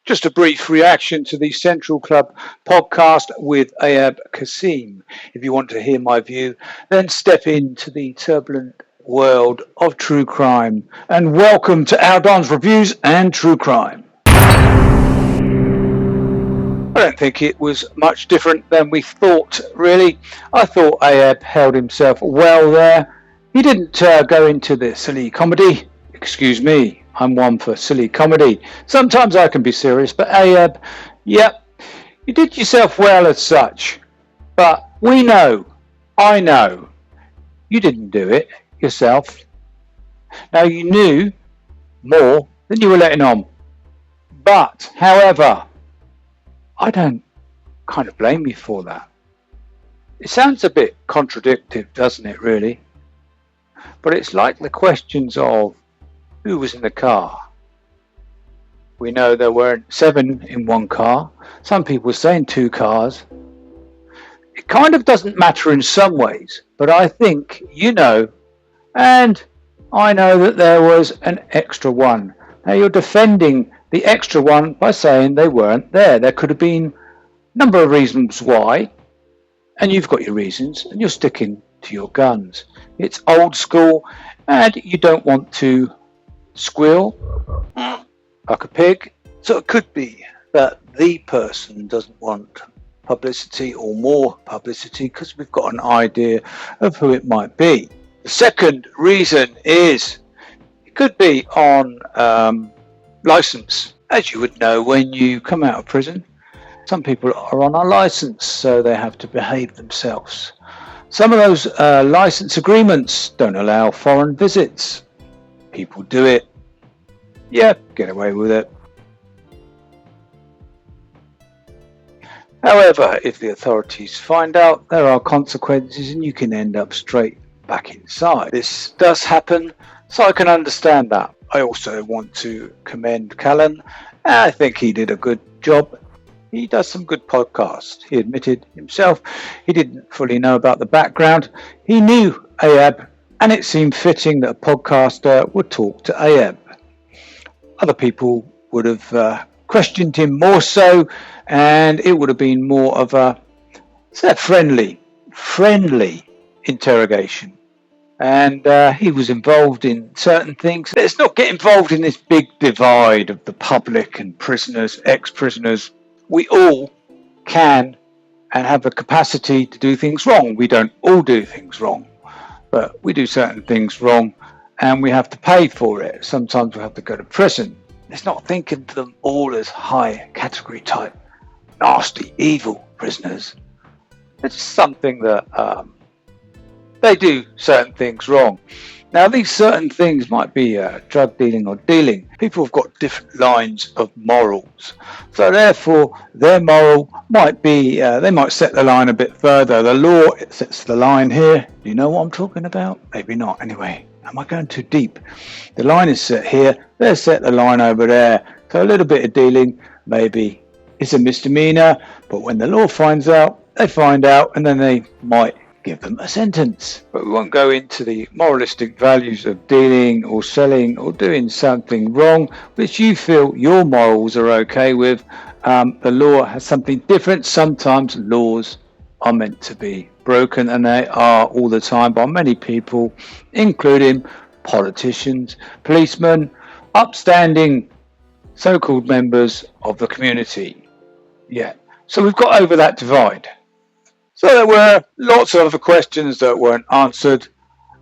Just a brief reaction to the Central Club podcast with Ayub Quassim. If you want to hear my view, then step into the turbulent world of true crime. And welcome to Our Don's Reviews and True Crime. I don't think it was much different than we thought, really. I thought Ayub held himself well there. He didn't go into the silly comedy. Excuse me, I'm one for silly comedy. Sometimes I can be serious, but Ayub, yep, you did yourself well as such. But we know, I know, you didn't do it yourself. Now you knew more than you were letting on. But, however, I don't kind of blame you for that. It sounds a bit contradictory, doesn't it, really? But it's like the questions of who was in the car. We know there weren't 7 in one car. Some people were saying 2 cars. It kind of doesn't matter in some ways, but I think you know, and I know that there was an extra one. Now you're defending the extra one by saying they weren't there. There could have been a number of reasons why, and you've got your reasons, and you're sticking to your guns. It's old school, and you don't want to squeal like a pig. So it could be that the person doesn't want publicity or more publicity because we've got an idea of who it might be. The second reason is it could be on license. As you would know, when you come out of prison, some people are on a license, so they have to behave themselves. Some of those license agreements don't allow foreign visits. People do it. Yeah, get away with it. However, if the authorities find out, there are consequences and you can end up straight back inside. This does happen, so I can understand that. I also want to commend Callan. I think he did a good job. He does some good podcasts. He admitted himself he didn't fully know about the background. He knew Ayub, and it seemed fitting that a podcaster would talk to Ayub. Other people would have questioned him more so, and it would have been more of a friendly interrogation. And he was involved in certain things. Let's not get involved in this big divide of the public and prisoners, ex-prisoners. We all can and have the capacity to do things wrong. We don't all do things wrong, but we do certain things wrong and we have to pay for it. Sometimes we have to go to prison. Let's not think of them all as high category type, nasty, evil prisoners. It's something that they do certain things wrong. Now, these certain things might be drug dealing or dealing. People have got different lines of morals. So therefore, their moral might be, they might set the line a bit further. The law, it sets the line here. Do you know what I'm talking about? Maybe not. Anyway, am I going too deep? The line is set here. They set the line over there. So a little bit of dealing, maybe it's a misdemeanor. But when the law finds out, they find out, and then they might give them a sentence. But we won't go into the moralistic values of dealing or selling or doing something wrong which you feel your morals are okay with. The law has something different. Sometimes laws are meant to be broken, and they are all the time by many people, including politicians, policemen, upstanding so-called members of the community. Yeah, so we've got over that divide. So there were lots of other questions that weren't answered,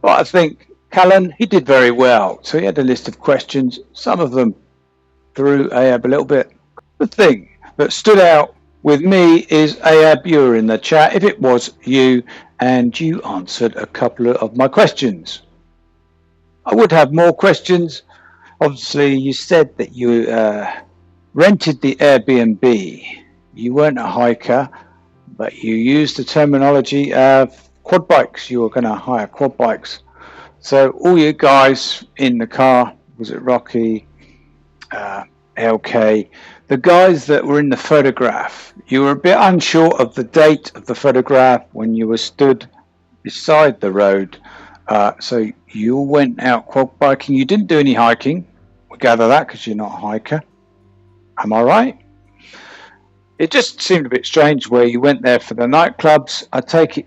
but I think Callan, he did very well. So he had a list of questions. Some of them threw Ayub a little bit. The thing that stood out with me is, Ayub, you were in the chat, if it was you, and you answered a couple of my questions. I would have more questions. Obviously, you said that you rented the Airbnb. You weren't a hiker, but you used the terminology of quad bikes. You were going to hire quad bikes. So all you guys in the car, was it Rocky, LK, the guys that were in the photograph, you were a bit unsure of the date of the photograph when you were stood beside the road. So you went out quad biking. You didn't do any hiking. We gather that because you're not a hiker. Am I right? It just seemed a bit strange where you went there for the nightclubs. I take it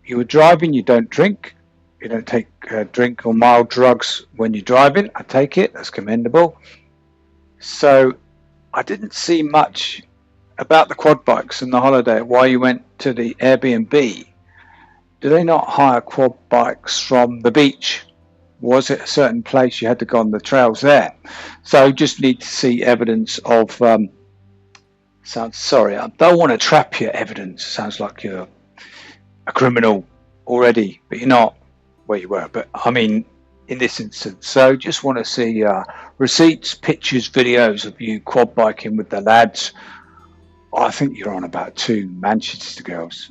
you were driving, you don't drink. You don't take drink or mild drugs when you're driving. I take it. That's commendable. So I didn't see much about the quad bikes and the holiday. Why you went to the Airbnb. Do they not hire quad bikes from the beach? Was it a certain place you had to go on the trails there? So just need to see evidence of. Sorry, I don't want to trap your evidence. Sounds like you're a criminal already, but you're not where you were. But I mean, in this instance, so just want to see receipts, pictures, videos of you quad biking with the lads. I think you're on about 2 Manchester girls.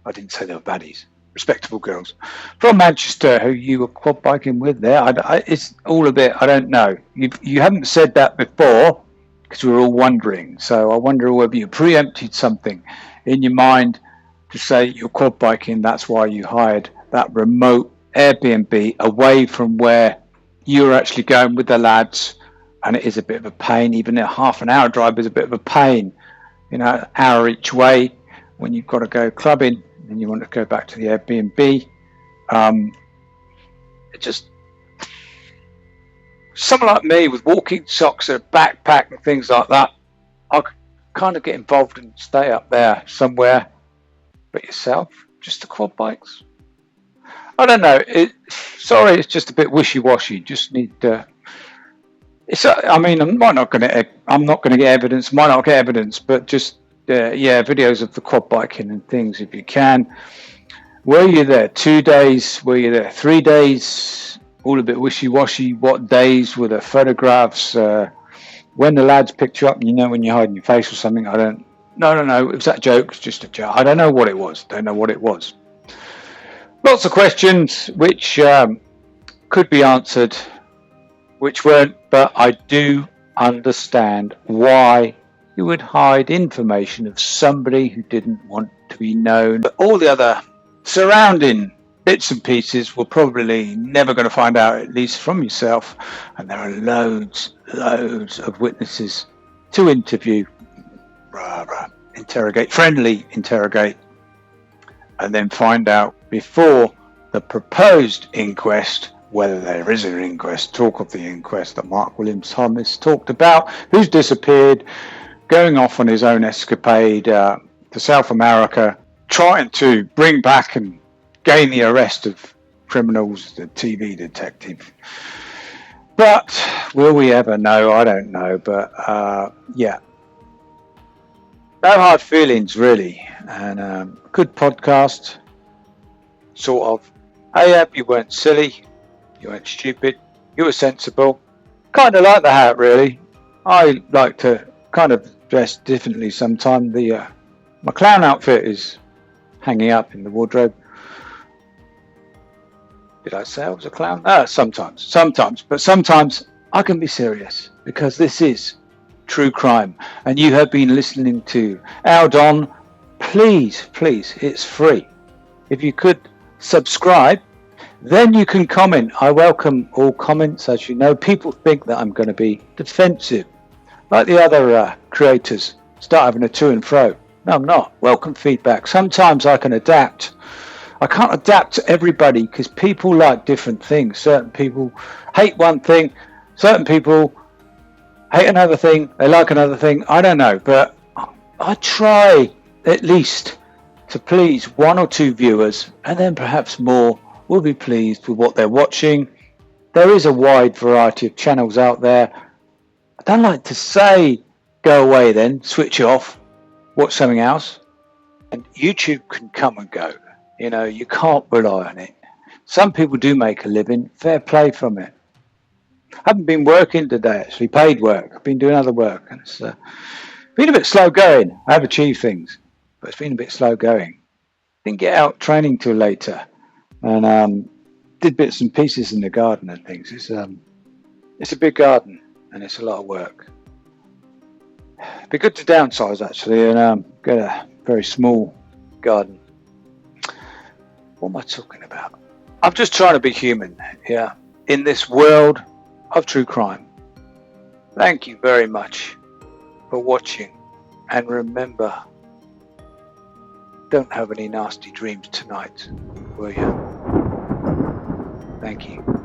I didn't say they were baddies. Respectable girls from Manchester who you were quad biking with there. It's all a bit, I don't know. You haven't said that before because we were all wondering. So I wonder whether you preempted something in your mind to say you're quad biking. That's why you hired that remote Airbnb away from where you're actually going with the lads. And it is a bit of a pain. Even a half an hour drive is a bit of a pain. You know, an hour each way when you've got to go clubbing and you want to go back to the Airbnb. It just, someone like me with walking socks and a backpack and things like that, I could kind of get involved and stay up there somewhere. But yourself, just the quad bikes. I don't know. Sorry, it's just a bit wishy-washy. Just need. I mean, I'm not going to get evidence. Might not get evidence, but just videos of the quad biking and things if you can. Were you there 2 days? Were you there 3 days? All a bit wishy-washy. What days were the photographs? When the lads picked you up, and when you're hiding your face or something. I don't. No. It was that joke. It's just a joke. I don't know what it was. Lots of questions which could be answered, which weren't. But I do understand why you would hide information of somebody who didn't want to be known. But all the other surrounding bits and pieces we're probably never going to find out, at least from yourself. And there are loads of witnesses to interview, friendly interrogate, and then find out before the proposed inquest whether there is an inquest. Talk of the inquest that Mark Williams Thomas talked about, who's disappeared, going off on his own escapade to South America, trying to bring back and gain the arrest of criminals, the TV detective. But will we ever know? I don't know. But no hard feelings really. And good podcast, sort of. Ayub, you weren't silly, you weren't stupid, you were sensible. Kind of like the hat really. I like to kind of dress differently sometimes. My clown outfit is hanging up in the wardrobe. Did I say I was a clown? Sometimes. But sometimes I can be serious because this is true crime. And you have been listening to Aldon. Please, it's free. If you could subscribe, then you can comment. I welcome all comments. As you know, people think that I'm going to be defensive, like the other creators. Start having a to and fro. No, I'm not. Welcome feedback. Sometimes I can adapt. I can't adapt to everybody because people like different things. Certain people hate one thing. Certain people hate another thing. They like another thing. I don't know. But I try at least to please 1 or 2 viewers, and then perhaps more will be pleased with what they're watching. There is a wide variety of channels out there. I don't like to say go away then, switch off, watch something else. And YouTube can come and go. You can't rely on it. Some people do make a living, fair play from it. I haven't been working today, actually, paid work. I've been doing other work, and it's been a bit slow going. I have achieved things, but it's been a bit slow going. Didn't get out training till later, and did bits and pieces in the garden and things. It's a big garden, and it's a lot of work. It'd be good to downsize, actually, and get a very small garden. What am I talking about? I'm just trying to be human here in this world of true crime. Thank you very much for watching, and remember, don't have any nasty dreams tonight, will you? Thank you.